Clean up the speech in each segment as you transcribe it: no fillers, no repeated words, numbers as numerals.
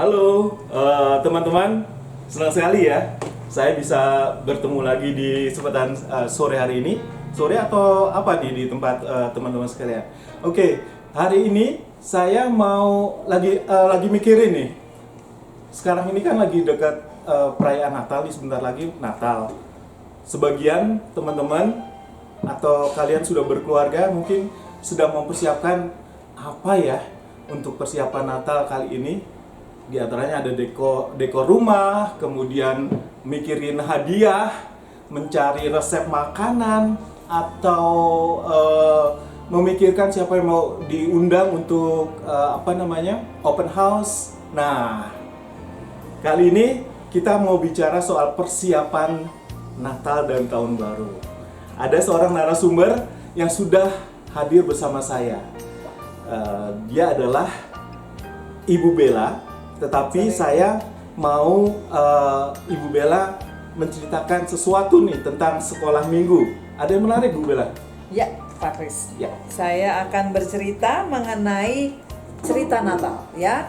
Halo teman-teman, senang sekali ya saya bisa bertemu lagi di kesempatan sore hari ini. Sore atau apa nih di tempat teman-teman sekalian. Oke, hari ini saya mau lagi mikirin nih. Sekarang ini kan lagi dekat perayaan Natal, nih sebentar lagi Natal. Sebagian teman-teman atau kalian sudah berkeluarga mungkin sedang mempersiapkan apa ya untuk persiapan Natal kali ini. Di antaranya ada dekor rumah, kemudian mikirin hadiah, mencari resep makanan, atau memikirkan siapa yang mau diundang untuk open house. Nah, kali ini kita mau bicara soal persiapan Natal dan Tahun Baru. Ada seorang narasumber yang sudah hadir bersama saya. Dia adalah Ibu Bella. Tetapi saya mau Ibu Bella menceritakan sesuatu nih tentang sekolah minggu. Ada yang menarik, Bu Bella? Ya, Pak Kris. Ya. Saya akan bercerita mengenai cerita Natal. Ya,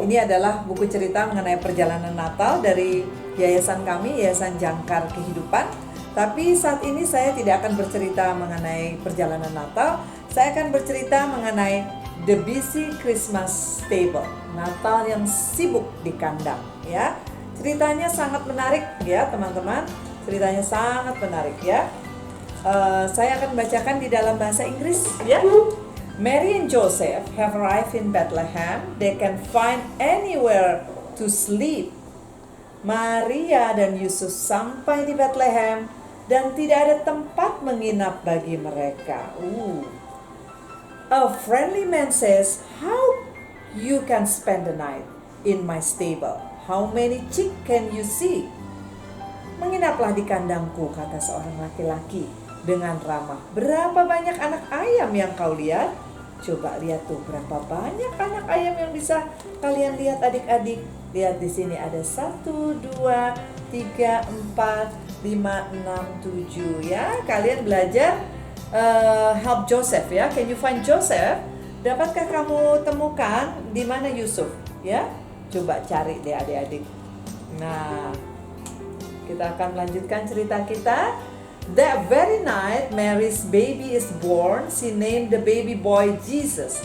ini adalah buku cerita mengenai perjalanan Natal dari yayasan kami, Yayasan Jangkar Kehidupan. Tapi saat ini saya tidak akan bercerita mengenai perjalanan Natal. Saya akan bercerita mengenai The Busy Christmas Table, Natal yang sibuk di kandang. Ya, ceritanya sangat menarik ya teman-teman. Ceritanya sangat menarik ya. Saya akan membacakan di dalam bahasa Inggris ya. Mary and Joseph have arrived in Bethlehem. They can find anywhere to sleep. Maria dan Yusuf sampai di Bethlehem dan tidak ada tempat menginap bagi mereka. A friendly man says, "How you can spend the night in my stable? How many chick can you see?" "Menginaplah di kandangku," kata seorang laki-laki dengan ramah. "Berapa banyak anak ayam yang kau lihat?" "Coba lihat tuh, berapa banyak anak ayam yang bisa kalian lihat adik-adik. Lihat di sini ada 1, 2, 3, 4, 5, 6, 7 ya. Kalian belajar help Joseph ya. Can you find Joseph? Dapatkah kamu temukan di mana Yusuf? Ya, coba cari deh adik-adik. Nah, kita akan melanjutkan cerita kita. That very night, Mary's baby is born. She named the baby boy Jesus.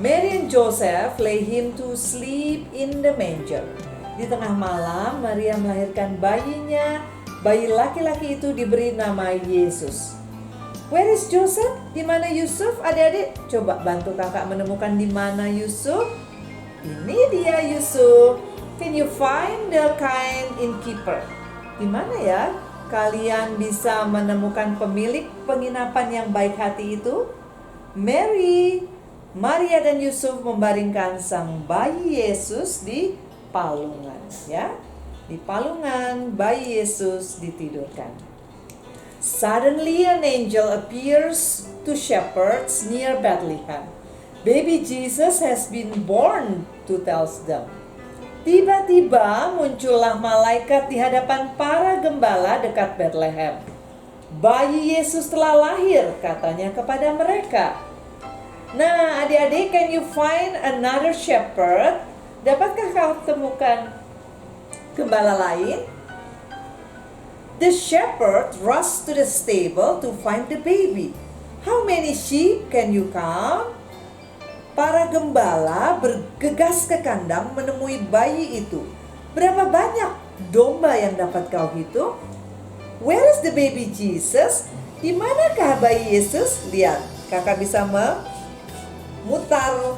Mary and Joseph lay him to sleep in the manger. Di tengah malam, Maria melahirkan bayinya. Bayi laki-laki itu diberi nama Yesus. Where is Joseph? Di mana Yusuf? Adik-adik, coba bantu kakak menemukan di mana Yusuf. Ini dia Yusuf. Can you find the kind innkeeper? Di mana ya kalian bisa menemukan pemilik penginapan yang baik hati itu? Maria dan Yusuf membaringkan sang bayi Yesus di palungan, ya. Di palungan bayi Yesus ditidurkan. Suddenly an angel appears to shepherds near Bethlehem. Baby Jesus has been born, to tells them. Tiba-tiba muncullah malaikat di hadapan para gembala dekat Bethlehem. Bayi Yesus telah lahir, katanya kepada mereka. Nah, adik-adik, can you find another shepherd? Dapatkah kau temukan gembala lain? The shepherd rushed to the stable to find the baby. How many sheep can you count? Para gembala bergegas ke kandang menemui bayi itu. Berapa banyak domba yang dapat kau hitung? Where is the baby Jesus? Di manakah bayi Yesus? Lihat, kakak bisa memutar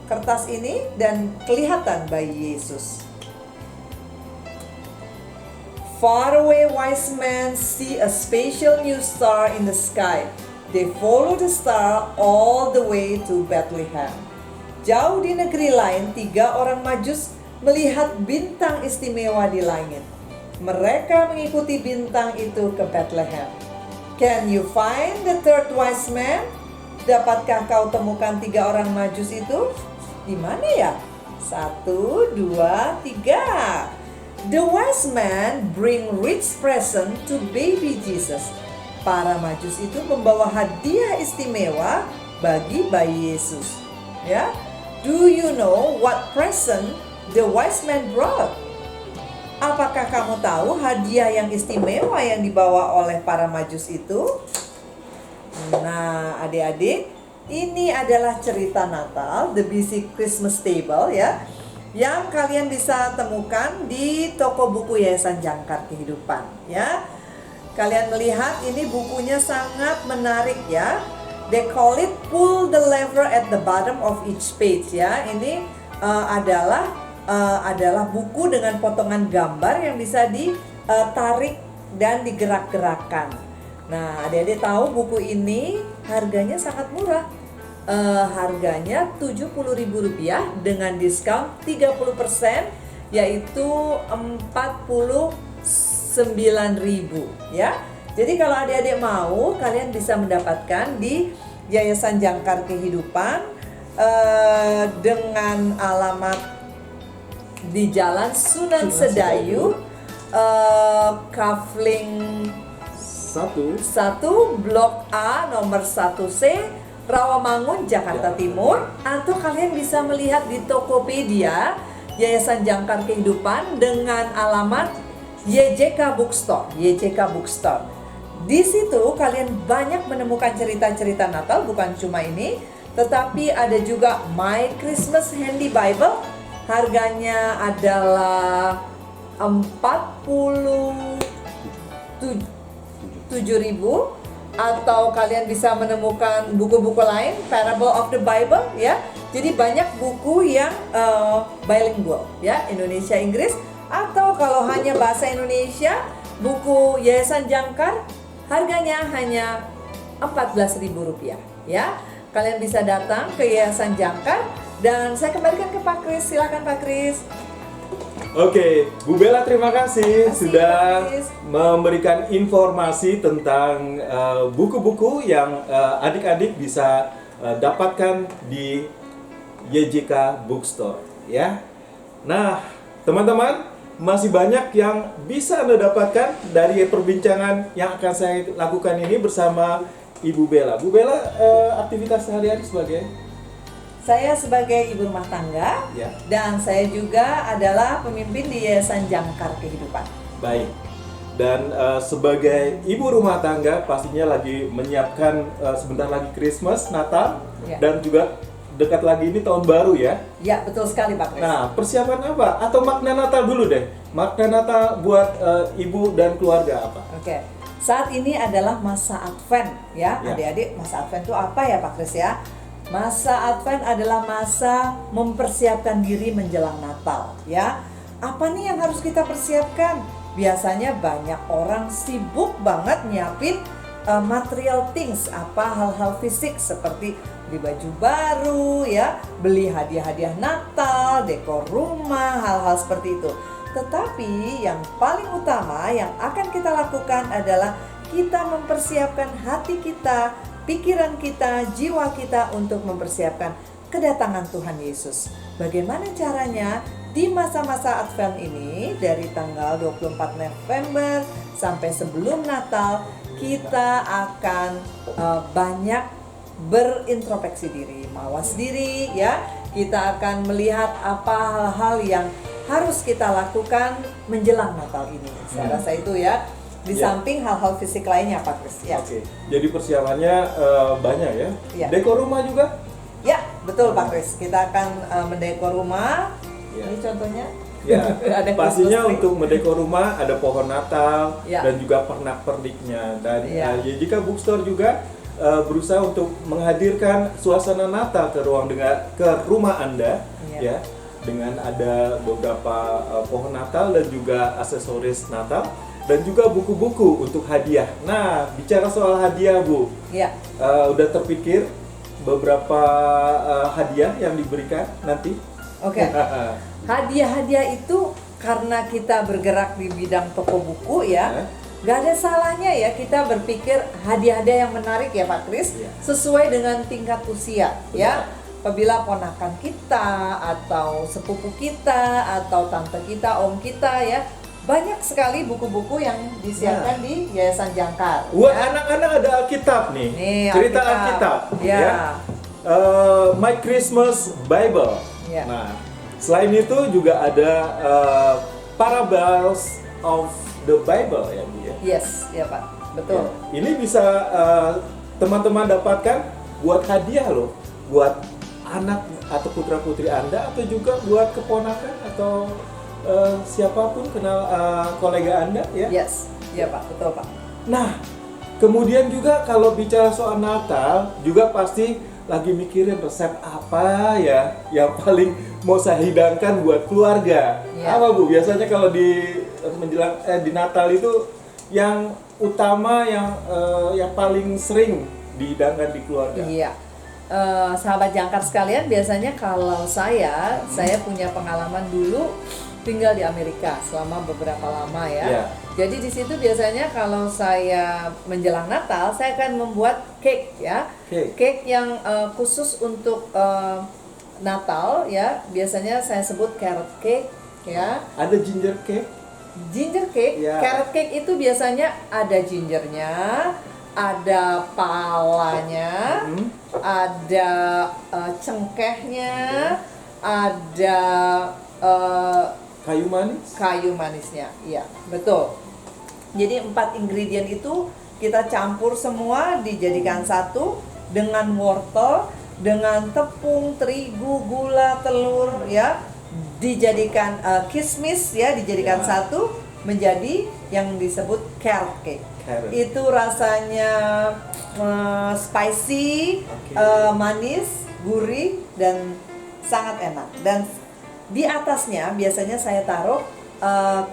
kertas ini dan kelihatan bayi Yesus. Far away wise men see a special new star in the sky. They follow the star all the way to Bethlehem. Jauh di negeri lain, 3 orang majus melihat bintang istimewa di langit. Mereka mengikuti bintang itu ke Bethlehem. Can you find the third wise man? Dapatkah kau temukan 3 orang majus itu? Di mana ya? 1, 2, 3. The wise man bring rich present to baby Jesus. Para majus itu membawa hadiah istimewa bagi bayi Yesus. Ya, Do you know what present the wise man brought? Apakah kamu tahu hadiah yang istimewa yang dibawa oleh para majus itu? Nah, adik-adik, ini adalah cerita Natal, The Busy Christmas Table ya, yang kalian bisa temukan di toko buku Yayasan Jangkar Kehidupan ya. Kalian melihat ini bukunya sangat menarik ya. They call it pull the lever at the bottom of each page ya. Ini adalah buku dengan potongan gambar yang bisa ditarik dan digerak-gerakkan. Nah, adik-adik tahu buku ini harganya sangat murah. Harganya Rp70.000 dengan diskon 30%, yaitu Rp49.000 ya. Jadi kalau adik-adik mau, kalian bisa mendapatkan di Yayasan Jangkar Kehidupan dengan alamat di Jalan Sunan Sedayu, Kafling 1 Blok A nomor 1C, Rawamangun, Jakarta Timur. Atau kalian bisa melihat di Tokopedia Yayasan Jangkar Kehidupan dengan alamat YJK Bookstore. Di situ kalian banyak menemukan cerita-cerita Natal, bukan cuma ini, tetapi ada juga My Christmas Handy Bible. Harganya adalah Rp47.000. Atau kalian bisa menemukan buku-buku lain, Parable of the Bible ya. Jadi banyak buku yang bilingual ya, Indonesia Inggris. Atau kalau hanya bahasa Indonesia, buku Yayasan Jangkar harganya hanya Rp14.000 ya. Kalian bisa datang ke Yayasan Jangkar dan saya kembalikan ke Pak Kris. Silakan Pak Kris. Oke, Bu Bella terima kasih sudah Kris. memberikan informasi tentang buku-buku yang adik-adik bisa dapatkan di YJK Bookstore ya. Nah, teman-teman, masih banyak yang bisa Anda dapatkan dari perbincangan yang akan saya lakukan ini bersama Ibu Bella. Bu Bella, aktivitas sehari-hari sebagai? Saya sebagai ibu rumah tangga Ya. dan saya juga adalah pemimpin di Yayasan Jangkar Kehidupan. Baik. Dan sebagai ibu rumah tangga pastinya lagi menyiapkan sebentar lagi Christmas, Natal, Ya. dan juga dekat lagi ini tahun baru ya. Ya, betul sekali Pak Kris. Nah, persiapan apa? Atau makna Natal dulu deh. Makna Natal buat ibu dan keluarga apa? Oke. Saat ini adalah masa Advent ya. Ya. Adik-adik, masa Advent itu apa ya Pak Kris ya? Masa Advent adalah masa mempersiapkan diri menjelang Natal ya. Apa nih yang harus kita persiapkan? Biasanya banyak orang sibuk banget nyiapin material things, hal-hal fisik seperti beli baju baru ya, beli hadiah-hadiah Natal, dekor rumah, hal-hal seperti itu. Tetapi yang paling utama yang akan kita lakukan adalah kita mempersiapkan hati kita, pikiran kita, jiwa kita untuk mempersiapkan kedatangan Tuhan Yesus. Bagaimana caranya? Di masa-masa Advent ini dari tanggal 24 November sampai sebelum Natal, kita akan banyak berintrospeksi diri, mawas diri ya. Kita akan melihat apa hal-hal yang harus kita lakukan menjelang Natal ini. Saya rasa itu ya. Di samping hal-hal fisik lainnya Pak Kris ya. Oke. Jadi persiapannya banyak ya. Ya. Dekor rumah juga? Ya, betul Pak Kris. Kita akan mendekor rumah. Ya. Ini contohnya. Ya, Ada pastinya Christmas tree. untuk mendekor rumah ada pohon Natal Ya. dan juga pernak-perniknya. Dan Ya. YJK Bookstore juga berusaha untuk menghadirkan suasana Natal ke rumah Anda Ya. ya, dengan ada beberapa pohon Natal dan juga aksesoris Natal dan juga buku-buku untuk hadiah. Nah, bicara soal hadiah, Bu, Ya. udah terpikir beberapa hadiah yang diberikan nanti? Oke. Hadiah-hadiah itu karena kita bergerak di bidang toko buku ya, nggak ada salahnya ya kita berpikir hadiah-hadiah yang menarik ya Pak Kris, Ya. sesuai dengan tingkat usia ya. Benar. Apabila ponakan kita atau sepupu kita atau tante kita, om kita ya, banyak sekali buku-buku yang disiapkan di Yayasan Jangkar. Buat ya. anak-anak ada Alkitab nih. Nih, Cerita Alkitab. Ya. My Christmas Bible. Ya. Nah, selain itu juga ada Parables of the Bible ya, Bu ya. Yes, ya Pak, betul. Ya, ini bisa teman-teman dapatkan buat hadiah loh, buat anak atau putra-putri Anda, atau juga buat keponakan atau siapapun kenal kolega Anda ya. Yes, ya Pak, betul Pak. Nah, kemudian juga kalau bicara soal Natal, juga pasti lagi mikirin resep apa ya yang paling mau saya hidangkan buat keluarga. Ya. Apa Bu? Biasanya kalau di menjelang di Natal itu yang utama yang paling sering dihidangkan di keluarga. Iya. Sahabat jangkar sekalian, biasanya kalau saya punya pengalaman dulu tinggal di Amerika selama beberapa lama ya. Iya. Jadi di situ biasanya kalau saya menjelang Natal, saya akan membuat cake ya. Cake yang khusus untuk Natal ya. Biasanya saya sebut carrot cake ya. Ada ginger cake. Ginger cake, Ya. carrot cake itu biasanya ada gingernya, ada palanya, ada cengkehnya, ada Kayu manis. manisnya. Iya, betul. Jadi 4 ingredient itu kita campur semua, dijadikan satu dengan wortel, dengan tepung, terigu, gula, telur ya, dijadikan kismis ya, dijadikan Ya. satu menjadi yang disebut carrot cake. Carrot. Itu rasanya spicy, Oke. manis, gurih dan sangat enak. Dan di atasnya biasanya saya taruh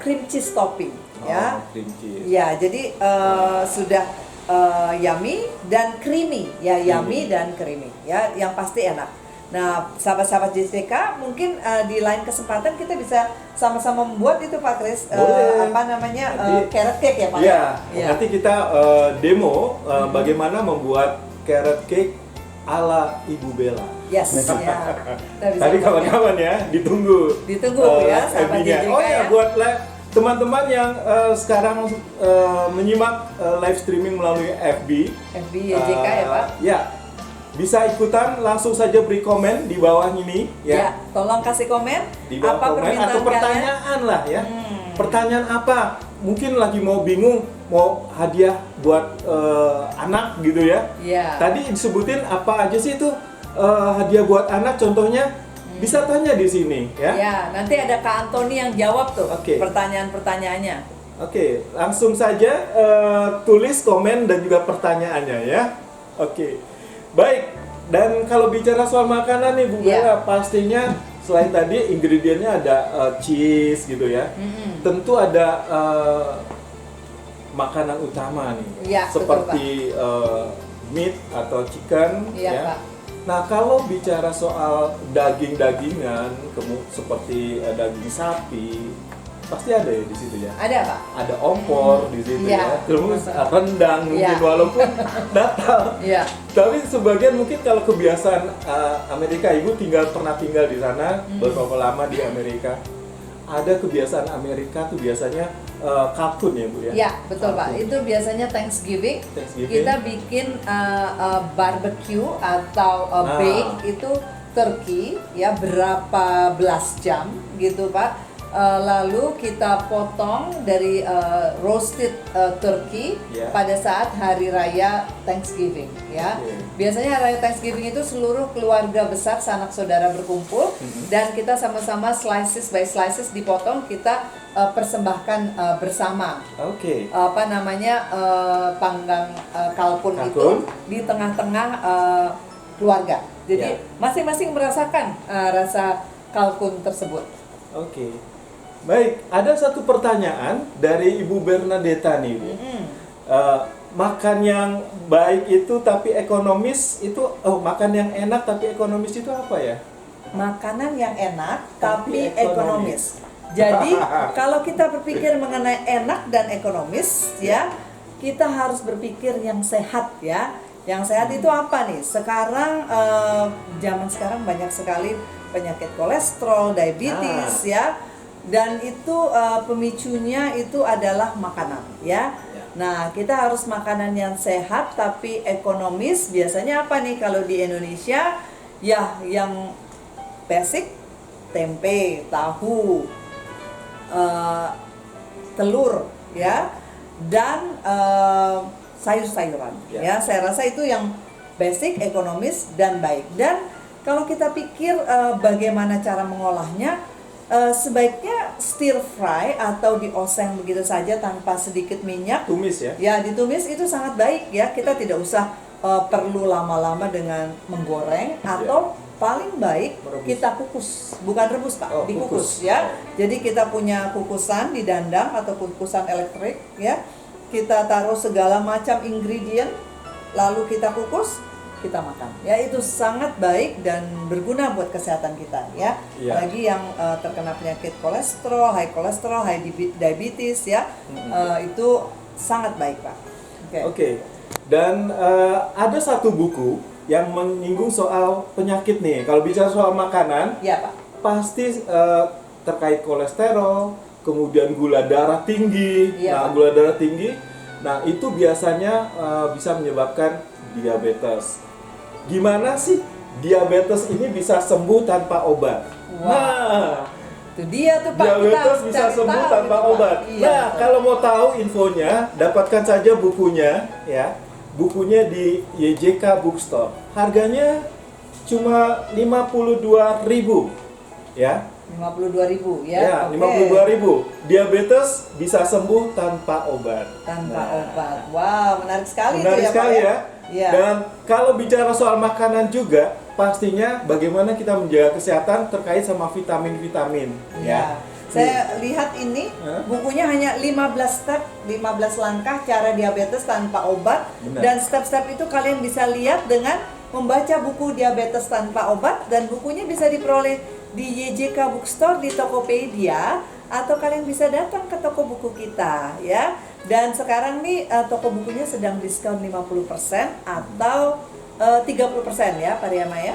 cream cheese topping ya. Cream cheese. Ya, jadi sudah yummy dan creamy ya, yummy dan creamy ya, yang pasti enak. Nah, sahabat-sahabat JCK, mungkin di lain kesempatan kita bisa sama-sama membuat itu Pak Kris, Boleh. apa namanya, Nanti- carrot cake ya Pak? Iya, Ya. nanti kita demo bagaimana membuat carrot cake ala Ibu Bella. Yes, ya. Kita bisa Tadi buat. kawan-kawan ya, ditunggu. Ditunggu ya, sahabat FB-nya. JJK Oh ya, ya. buat teman-teman yang sekarang menyimak live streaming melalui FB. FB JJK ya Pak? Ya, bisa ikutan, langsung saja beri komen di bawah ini Ya, ya. tolong kasih komen Di bawah apa komen permintaan atau kalian. pertanyaan lah ya. Pertanyaan apa? Mungkin lagi mau bingung mau hadiah buat anak gitu ya. Iya. Tadi disebutin apa aja sih itu hadiah buat anak, contohnya bisa tanya di sini ya. Ya, nanti ada Kak Antoni yang jawab tuh Oke. pertanyaan-pertanyaannya. Oke, langsung saja tulis komen dan juga pertanyaannya ya. Oke, baik. Dan kalau bicara soal makanan nih Bu Iya. Bella, pastinya selain tadi ingredientnya ada cheese gitu ya. Tentu ada makanan utama nih, Iya, betul, seperti meat atau chicken Iya, ya. Pak. Nah, kalau bicara soal daging-dagingan, seperti daging sapi, pasti ada ya di situ ya. Ada Pak? Ada opor di situ Iya. ya, terus rendang mungkin Iya. walaupun Natal. Iya. Tapi sebagian mungkin kalau kebiasaan Amerika, Ibu pernah tinggal di sana beberapa lama di Amerika. Ada kebiasaan Amerika tuh biasanya kalkun ya Bu ya. Ya, betul Pak. Kalkun. Itu biasanya Thanksgiving. Thanksgiving. Kita bikin barbecue atau Nah. bake itu turkey ya, berapa belas jam gitu Pak. Lalu kita potong dari roasted turkey Ya. pada saat hari raya Thanksgiving ya. Oke. Biasanya hari raya Thanksgiving itu seluruh keluarga besar sanak saudara berkumpul dan kita sama-sama slices by slices dipotong, kita persembahkan bersama. Oke. Apa namanya, panggang kalkun itu Kalkun. di tengah-tengah keluarga. Jadi Ya. masing-masing merasakan rasa kalkun tersebut. Oke. Baik, ada satu pertanyaan dari Ibu Bernadetta nih, Bu. Makan yang baik itu tapi ekonomis itu, makan yang enak tapi ekonomis itu apa ya? Makanan yang enak Tapi tapi ekonomis. Jadi kalau kita berpikir mengenai enak dan ekonomis ya, kita harus berpikir yang sehat ya. Yang sehat itu apa nih? Sekarang zaman sekarang banyak sekali penyakit kolesterol, diabetes ya. Dan itu pemicunya itu adalah makanan ya. Nah, kita harus makanan yang sehat tapi ekonomis. Biasanya apa nih kalau di Indonesia? Ya, yang basic, tempe, tahu, telur, ya, dan sayur-sayuran. Ya. Ya, saya rasa itu yang basic, ekonomis, dan baik. Dan kalau kita pikir bagaimana cara mengolahnya, sebaiknya stir fry atau dioseng begitu saja tanpa sedikit minyak. Tumis ya. Ya, ditumis itu sangat baik ya. Kita tidak usah perlu lama-lama dengan menggoreng atau paling baik Merebus. kita kukus, bukan rebus Pak, Oh, dikukus kukus. ya. Oh. Jadi kita punya kukusan di dandang atau kukusan elektrik ya. Kita taruh segala macam ingredient, lalu kita kukus, kita makan. Ya, itu sangat baik dan berguna buat kesehatan kita ya. Iya. Bagi yang terkena penyakit kolesterol, high diabetes ya, itu sangat baik Pak. Oke. Dan ada satu buku yang menyinggung soal penyakit nih. Kalau bicara soal makanan, Ya Pak. pasti terkait kolesterol, kemudian gula darah tinggi. Iya, Nah, Pak. gula darah tinggi, nah itu biasanya bisa menyebabkan diabetes. Gimana sih diabetes ini bisa sembuh tanpa obat? Wah. Nah, Itu dia tuh Pak. diabetes kita bisa cari sembuh tahu tanpa itu, Pak. obat. Iya, Nah, betul. kalau mau tahu infonya, dapatkan saja bukunya ya. Bukunya di YJK Bookstore. Harganya cuma 52.000 ya. 52.000 ya. Ya, Oke. 52.000. Diabetes bisa sembuh tanpa obat. Tanpa Nah, obat. Wow, menarik sekali menarik itu ya sekali Pak ya. Iya. Dan kalau bicara soal makanan juga, pastinya bagaimana kita menjaga kesehatan terkait sama vitamin-vitamin Ya. Saya lihat ini Hah? bukunya hanya 15 step, 15 langkah cara diabetes tanpa obat. Benar. Dan step-step itu kalian bisa lihat dengan membaca buku diabetes tanpa obat, dan bukunya bisa diperoleh di YJK Bookstore di Tokopedia, atau kalian bisa datang ke toko buku kita ya. Dan sekarang nih toko bukunya sedang diskon 50% atau 30% ya Pak Riyama ya.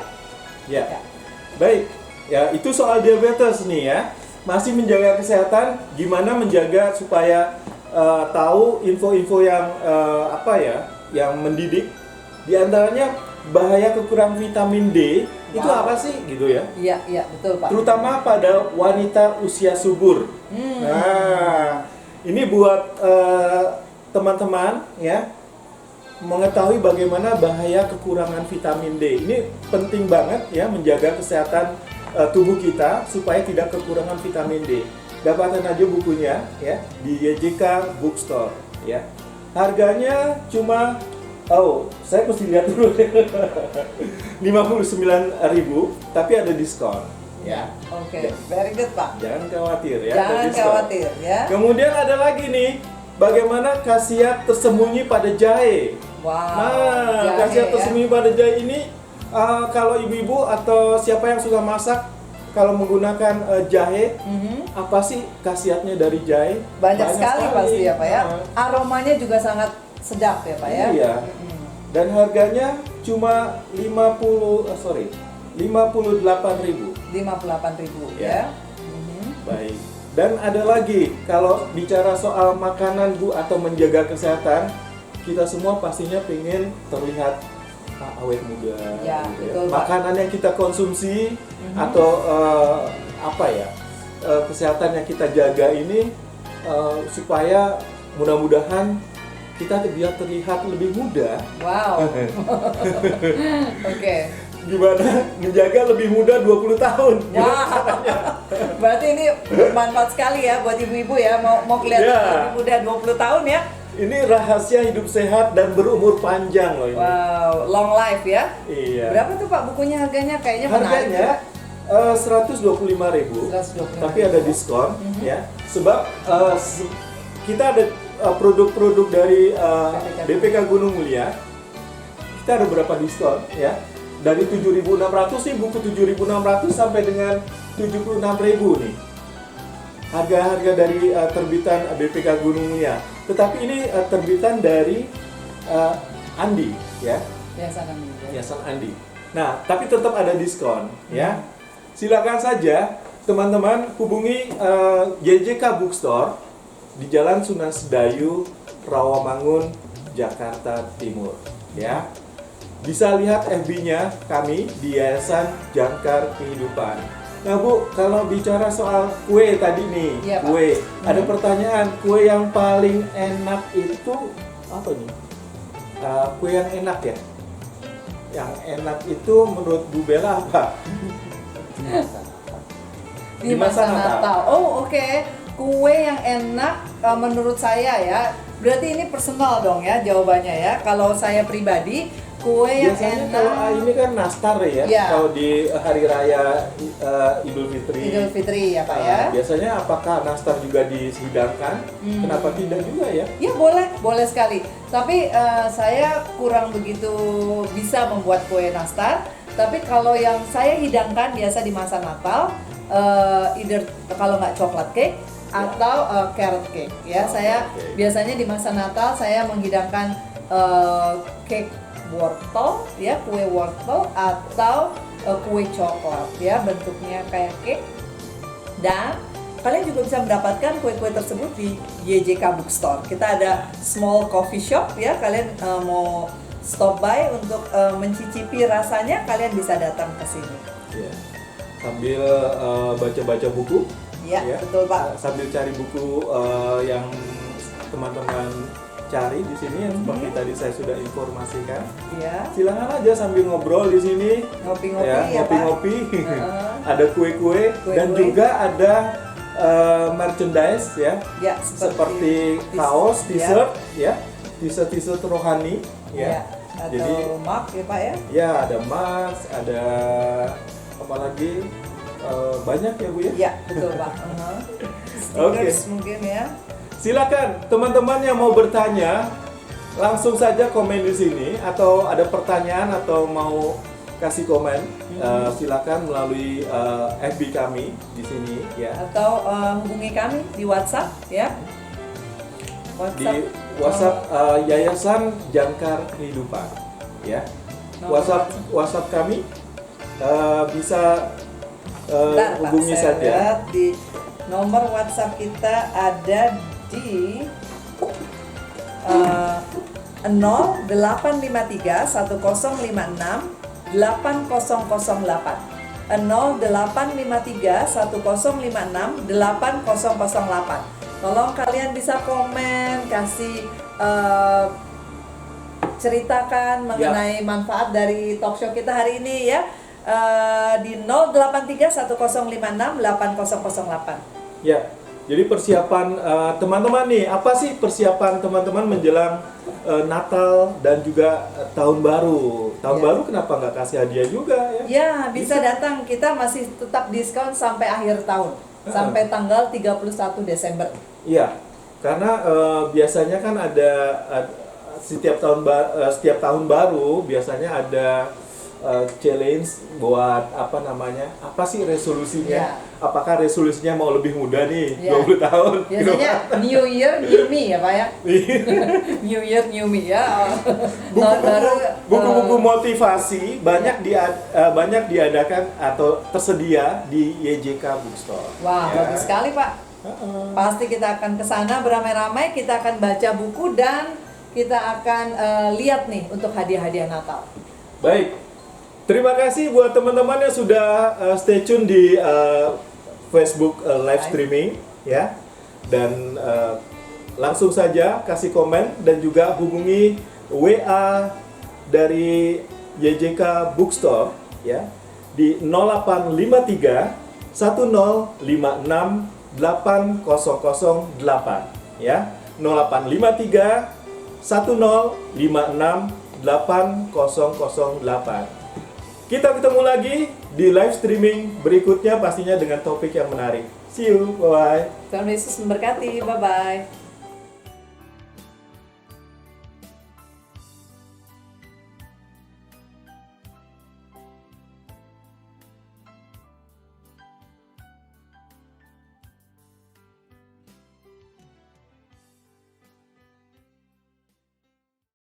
Ya. Baik. Ya, itu soal diabetes nih ya. Masih menjaga kesehatan, gimana menjaga supaya tahu info-info yang apa ya, yang mendidik. Di antaranya bahaya kekurangan vitamin D itu Wow. apa sih gitu ya? Iya, iya betul Pak. Terutama pada wanita usia subur. Nah, ini buat teman-teman ya, mengetahui bagaimana bahaya kekurangan vitamin D. Ini penting banget ya, menjaga kesehatan tubuh kita supaya tidak kekurangan vitamin D. Dapatkan aja bukunya ya di YJK Bookstore ya. Harganya cuma saya mesti lihat dulu 59.000, tapi ada diskon ya. Oke, very good Pak. Jangan khawatir ya. ada Jangan diskon. khawatir ya. Kemudian ada lagi nih, bagaimana khasiat tersembunyi pada jahe. Wow. Nah, jahe khasiat ya. tersembunyi pada jahe ini, kalau ibu-ibu atau siapa yang suka masak, kalau menggunakan jahe, apa sih khasiatnya dari jahe? Banyak sekali pasti ya Pak ya. Nah, Aromanya juga sangat sedap ya Pak ya. Iya. Dan harganya cuma 58.000. 58.000 Ya. ya. Baik. Dan ada lagi, kalau bicara soal makanan Bu atau menjaga kesehatan, kita semua pastinya pengen terlihat awet muda. Ya, gitu betul, Pak. Makanan yang kita konsumsi atau apa ya, kesehatan yang kita jaga ini supaya mudah-mudahan kita biar terlihat lebih muda. Wow. Oke. Gimana menjaga lebih muda 20 tahun? Wow. Berarti ini bermanfaat sekali ya buat ibu-ibu ya, mau kelihatan Ya. lebih muda 20 tahun ya. Ini rahasia hidup sehat dan berumur panjang loh ini. Wow, long life ya. Iya. Berapa tuh Pak bukunya harganya? Kayaknya menarik Harganya ya. 125.000, 125.000. tapi ada diskon ya. Sebab kita ada produk-produk dari BPK Gunung Mulia. Kita ada berapa diskon ya? Dari 7.600 sih, buku 7.600 sampai dengan 76.000 nih. Harga-harga dari terbitan BPK Gunung Mulia. Tetapi ini terbitan dari Andi ya. Yayasan Andi. Nah, tapi tetap ada diskon ya. Silakan saja teman-teman hubungi YJK Bookstore di Jalan Sunan Sedayu Rawamangun, Jakarta Timur. Ya, bisa lihat FB-nya kami di Yayasan Jangkar Kehidupan. Nah Bu, kalau bicara soal kue tadi nih, Iya, Pak. kue, ada pertanyaan, kue yang paling enak itu apa nih? Kue yang enak ya? Yang enak itu menurut Bu Bella apa? Di masa Natal. Oh, oke. Kue yang enak menurut saya ya. Berarti ini personal dong ya jawabannya ya. Kalau saya pribadi, kue yang Biasanya enak. kalau ini kan nastar ya, Ya. kalau di hari raya Idul Fitri. Idul Fitri ya Pak ya. Biasanya apakah nastar juga dihidangkan? Kenapa tidak juga ya? Ya boleh sekali. Tapi saya kurang begitu bisa membuat kue nastar. Tapi kalau yang saya hidangkan biasa di masa Natal, either kalau nggak coklat cake atau carrot cake. Ya, saya oke. biasanya di masa Natal saya menghidangkan cake wortel, ya kue wortel atau kue coklat, ya bentuknya kayak cake. Dan kalian juga bisa mendapatkan kue-kue tersebut di YJK Bookstore. Kita ada small coffee shop ya. Kalian mau stop by untuk mencicipi rasanya, kalian bisa datang ke sini. Ya. Sambil baca-baca buku. Ya, betul Pak. Sambil cari buku yang teman-teman cari di sini yang seperti tadi saya sudah informasikan. Ya, Silakan aja sambil ngobrol di sini. ngopi-ngopi Ya, ya, Pak. ngopi-ngopi. Ada kue-kue dan Kue-kue. juga ada merchandise ya. Ya, Seperti kaos, t-shirt ya. T-shirt rohani Ya, ya. atau Jadi mug ya Pak ya. ya ada mask, ada apa lagi? Banyak ya Bu ya. Ya, betul Pak. Stickers mungkin ya. Silakan teman-teman yang mau bertanya langsung saja komen di sini atau ada pertanyaan atau mau kasih komen silakan melalui FB kami di sini ya. Atau hubungi kami di WhatsApp ya. Di WhatsApp Yayasan Jangkar Kehidupan ya. Nomor WhatsApp kami bisa Bentar, Pak, hubungi saya saja. lihat di nomor WhatsApp kita ada di 0853 1056 8008. 0853 1056 8008. Tolong kalian bisa komen, kasih ceritakan mengenai manfaat dari talk show kita hari ini ya. Di 083 1056 8008. Ya, jadi persiapan teman-teman nih, apa sih persiapan teman-teman menjelang Natal dan juga Tahun Baru? Tahun Ya. Baru kenapa nggak kasih hadiah juga ya? Ya, bisa datang. Kita masih tetap diskon sampai akhir tahun. Sampai tanggal 31 Desember. Iya, karena biasanya kan ada setiap tahun baru biasanya ada challenge buat apa sih resolusinya? Ya. Apakah resolusinya mau lebih muda nih, Ya. 20 tahun? Biasanya New Year, New Me ya Pak ya. New Year, New Me ya. Tahun baru, Buku-buku motivasi banyak diadakan atau tersedia di YJK Bookstore. Wah, Ya. bagus sekali Pak. Pasti kita akan ke sana beramai-ramai, kita akan baca buku dan kita akan lihat nih untuk hadiah-hadiah Natal. Baik, terima kasih buat teman-teman yang sudah stay tune di Facebook live streaming ya, dan langsung saja kasih komen dan juga hubungi WA dari YJK Bookstore ya di 0853 1056 8008 ya, 0853 1056 8008. Kita ketemu lagi di live streaming berikutnya pastinya dengan topik yang menarik. See you, bye-bye. Tuhan Yesus memberkati, bye-bye.